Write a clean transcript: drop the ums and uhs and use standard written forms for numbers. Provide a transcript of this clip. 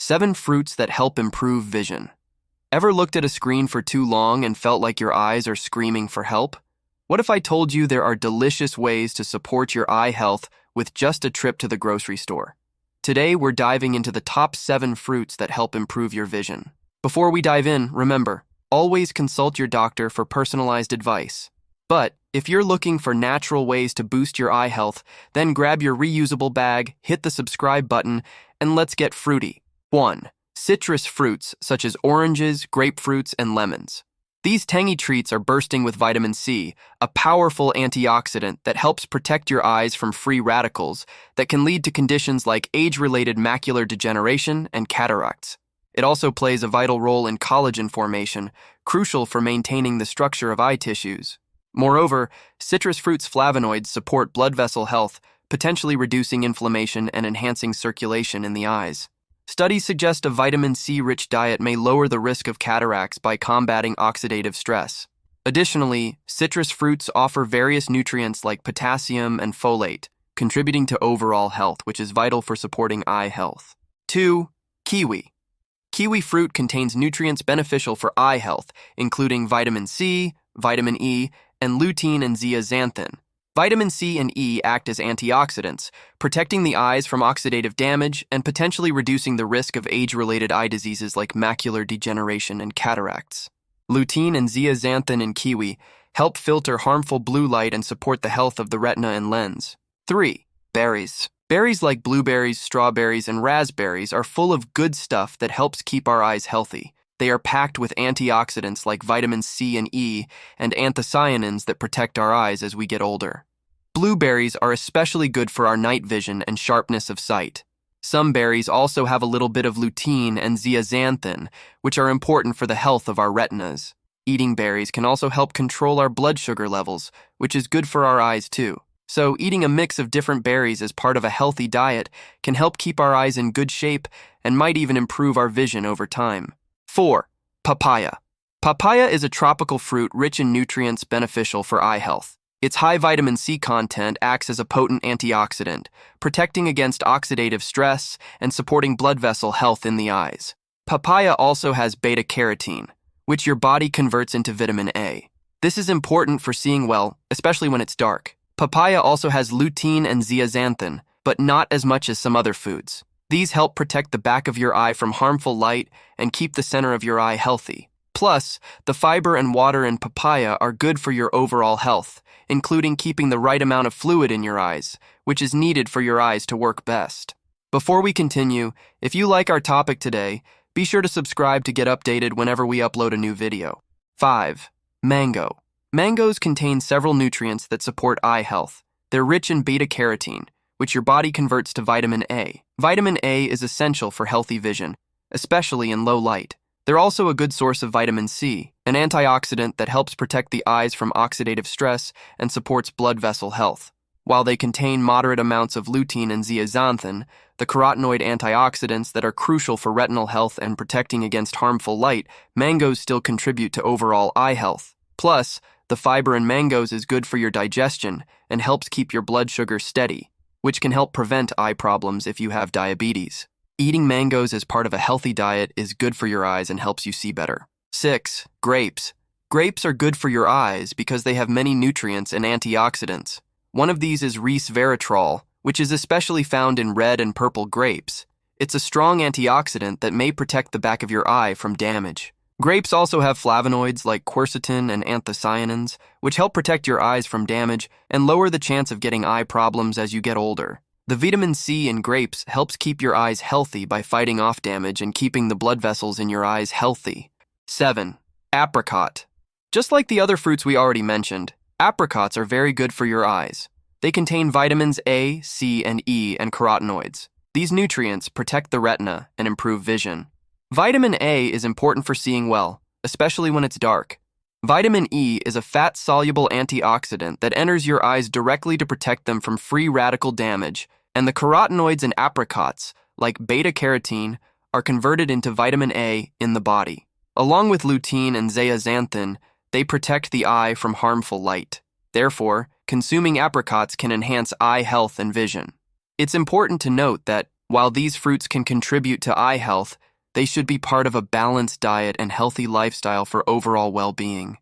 7 fruits that help improve vision. Ever looked at a screen for too long and felt like your eyes are screaming for help? What if I told you there are delicious ways to support your eye health with just a trip to the grocery store? Today, we're diving into the top 7 fruits that help improve your vision. Before we dive in, remember, always consult your doctor for personalized advice. But if you're looking for natural ways to boost your eye health, then grab your reusable bag, hit the subscribe button, and let's get fruity. 1. Citrus fruits such as oranges, grapefruits, and lemons. These tangy treats are bursting with vitamin C, a powerful antioxidant that helps protect your eyes from free radicals that can lead to conditions like age-related macular degeneration and cataracts. It also plays a vital role in collagen formation, crucial for maintaining the structure of eye tissues. Moreover, citrus fruits' flavonoids support blood vessel health, potentially reducing inflammation and enhancing circulation in the eyes. Studies suggest a vitamin C-rich diet may lower the risk of cataracts by combating oxidative stress. Additionally, citrus fruits offer various nutrients like potassium and folate, contributing to overall health, which is vital for supporting eye health. 2. Kiwi. Kiwi fruit contains nutrients beneficial for eye health, including vitamin C, vitamin E, and lutein and zeaxanthin. Vitamin C and E act as antioxidants, protecting the eyes from oxidative damage and potentially reducing the risk of age-related eye diseases like macular degeneration and cataracts. Lutein and zeaxanthin in kiwi help filter harmful blue light and support the health of the retina and lens. 3. Berries. Berries like blueberries, strawberries, and raspberries are full of good stuff that helps keep our eyes healthy. They are packed with antioxidants like vitamin C and E and anthocyanins that protect our eyes as we get older. Blueberries are especially good for our night vision and sharpness of sight. Some berries also have a little bit of lutein and zeaxanthin, which are important for the health of our retinas. Eating berries can also help control our blood sugar levels, which is good for our eyes too. So eating a mix of different berries as part of a healthy diet can help keep our eyes in good shape and might even improve our vision over time. 4. Papaya. Papaya is a tropical fruit rich in nutrients beneficial for eye health. Its high vitamin C content acts as a potent antioxidant, protecting against oxidative stress and supporting blood vessel health in the eyes. Papaya also has beta-carotene, which your body converts into vitamin A. This is important for seeing well, especially when it's dark. Papaya also has lutein and zeaxanthin, but not as much as some other foods. These help protect the back of your eye from harmful light and keep the center of your eye healthy. Plus, the fiber and water in papaya are good for your overall health, including keeping the right amount of fluid in your eyes, which is needed for your eyes to work best. Before we continue, if you like our topic today, be sure to subscribe to get updated whenever we upload a new video. 5. Mango. Mangoes contain several nutrients that support eye health. They're rich in beta-carotene, which your body converts to vitamin A. Vitamin A is essential for healthy vision, especially in low light. They're also a good source of vitamin C, an antioxidant that helps protect the eyes from oxidative stress and supports blood vessel health. While they contain moderate amounts of lutein and zeaxanthin, the carotenoid antioxidants that are crucial for retinal health and protecting against harmful light, mangoes still contribute to overall eye health. Plus, the fiber in mangoes is good for your digestion and helps keep your blood sugar steady, which can help prevent eye problems if you have diabetes. Eating mangoes as part of a healthy diet is good for your eyes and helps you see better. 6. Grapes. Grapes are good for your eyes because they have many nutrients and antioxidants. One of these is resveratrol, which is especially found in red and purple grapes. It's a strong antioxidant that may protect the back of your eye from damage. Grapes also have flavonoids like quercetin and anthocyanins, which help protect your eyes from damage and lower the chance of getting eye problems as you get older. The vitamin C in grapes helps keep your eyes healthy by fighting off damage and keeping the blood vessels in your eyes healthy. 7. Apricot. Just like the other fruits we already mentioned, apricots are very good for your eyes. They contain vitamins A, C, and E and carotenoids. These nutrients protect the retina and improve vision. Vitamin A is important for seeing well, especially when it's dark. Vitamin E is a fat-soluble antioxidant that enters your eyes directly to protect them from free radical damage, and the carotenoids in apricots, like beta-carotene, are converted into vitamin A in the body. Along with lutein and zeaxanthin, they protect the eye from harmful light. Therefore, consuming apricots can enhance eye health and vision. It's important to note that While these fruits can contribute to eye health, they should be part of a balanced diet and healthy lifestyle for overall well-being.